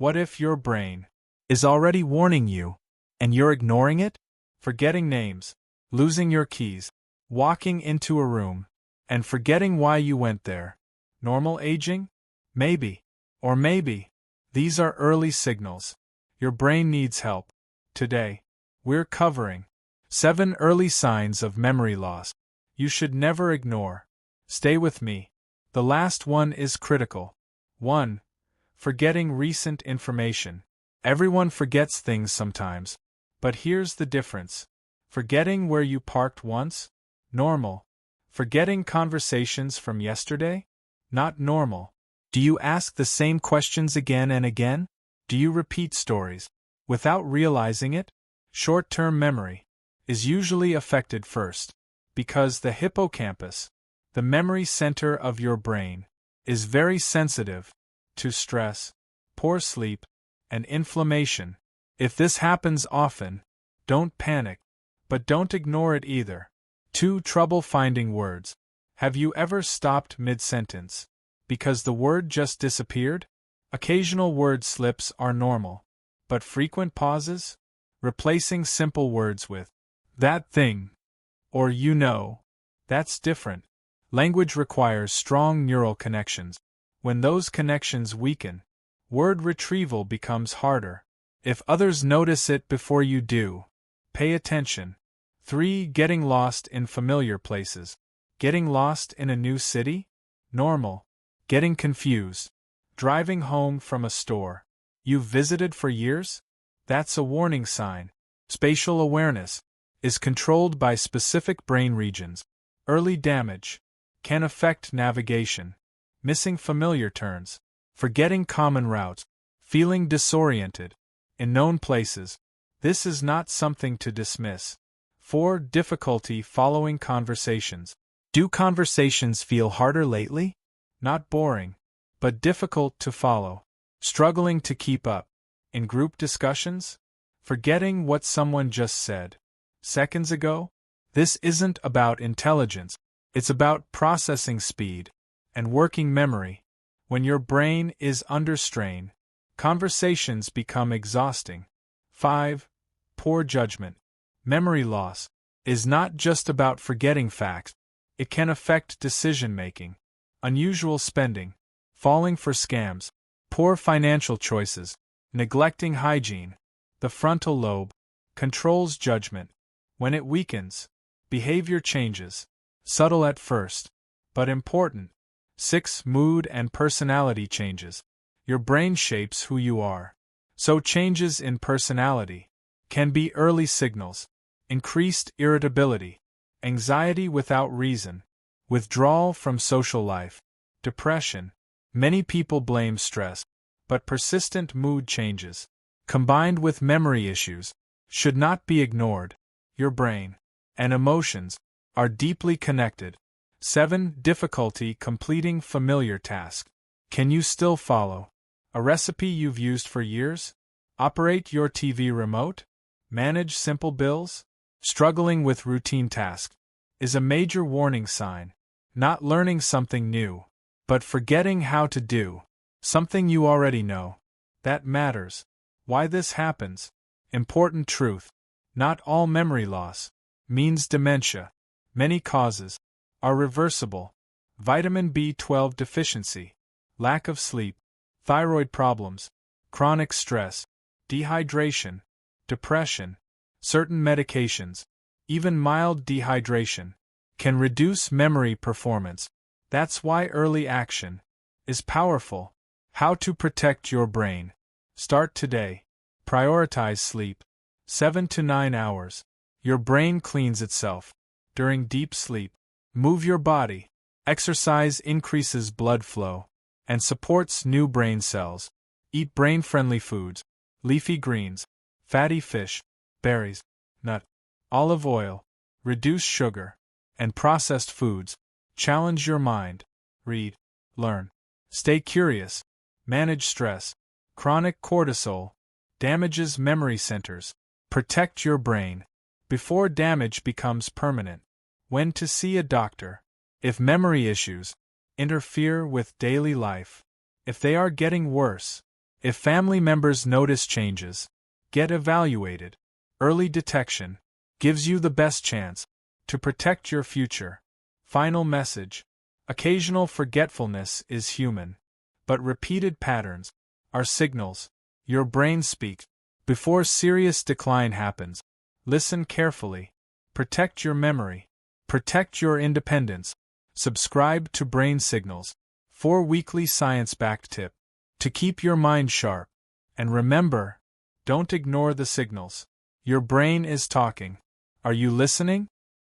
What if your brain is already warning you, and you're ignoring it? Forgetting names, losing your keys, walking into a room, and forgetting why you went there. Normal aging? Maybe. Or maybe. These are early signals. Your brain needs help. Today, we're covering 7 early signs of memory loss you should never ignore. Stay with me. The last one is critical. 1. Forgetting recent information. Everyone forgets things sometimes. But here's the difference. Forgetting where you parked once? Normal. Forgetting conversations from yesterday? Not normal. Do you ask the same questions again and again? Do you repeat stories without realizing it? Short-term memory is usually affected first because the hippocampus, the memory center of your brain, is very sensitive to stress, poor sleep, and inflammation. If this happens often, don't panic, but don't ignore it either. 2. Trouble finding words. Have you ever stopped mid-sentence because the word just disappeared? Occasional word slips are normal, but frequent pauses? Replacing simple words with that thing or you know, that's different. Language requires strong neural connections. When those connections weaken, word retrieval becomes harder. If others notice it before you do, pay attention. 3. Getting lost in familiar places. Getting lost in a new city? Normal. Getting confused. Driving home from a store you've visited for years? That's a warning sign. Spatial awareness is controlled by specific brain regions. Early damage can affect navigation. Missing familiar turns. Forgetting common routes. Feeling disoriented in known places. This is not something to dismiss. 4. Difficulty following conversations. Do conversations feel harder lately? Not boring, but difficult to follow. Struggling to keep up. In group discussions? Forgetting what someone just said seconds ago? This isn't about intelligence. It's about processing speed and working memory. When your brain is under strain, conversations become exhausting. 5. Poor judgment. Memory loss is not just about forgetting facts. It can affect decision-making, unusual spending, falling for scams, poor financial choices, neglecting hygiene. The frontal lobe controls judgment. When it weakens, behavior changes. Subtle at first, but important. 6. Mood and personality changes. Your brain shapes who you are. So changes in personality can be early signals. Increased irritability, anxiety without reason, withdrawal from social life, depression. Many people blame stress, but persistent mood changes, combined with memory issues, should not be ignored. Your brain and emotions are deeply connected. 7. Difficulty completing familiar tasks. Can you still follow a recipe you've used for years? Operate your TV remote? Manage simple bills? Struggling with routine tasks is a major warning sign. Not learning something new, but forgetting how to do something you already know. That matters. Why this happens? Important truth. Not all memory loss means dementia. Many causes are reversible. Vitamin B12 deficiency, lack of sleep, thyroid problems, chronic stress, dehydration, depression. Certain medications, even mild dehydration, can reduce memory performance. That's why early action is powerful. How to protect your brain. Start today. Prioritize sleep. 7 to 9 hours. Your brain cleans itself during deep sleep. Move your body. Exercise increases blood flow and supports new brain cells. Eat brain-friendly foods, leafy greens, fatty fish, berries, nut, olive oil. Reduce sugar and processed foods. Challenge your mind. Read, learn. Stay curious. Manage stress. Chronic cortisol damages memory centers. Protect your brain before damage becomes permanent. When to see a doctor. If memory issues interfere with daily life. If they are getting worse, If family members notice changes, get evaluated. Early detection gives you the best chance to protect your future. Final message: occasional forgetfulness is human, but repeated patterns are signals your brain speaks. Before serious decline happens, listen carefully. Protect your memory. Protect your independence. Subscribe to Brain Signals, 4 weekly science-backed tip to keep your mind sharp. And remember, don't ignore the signals. Your brain is talking. Are you listening?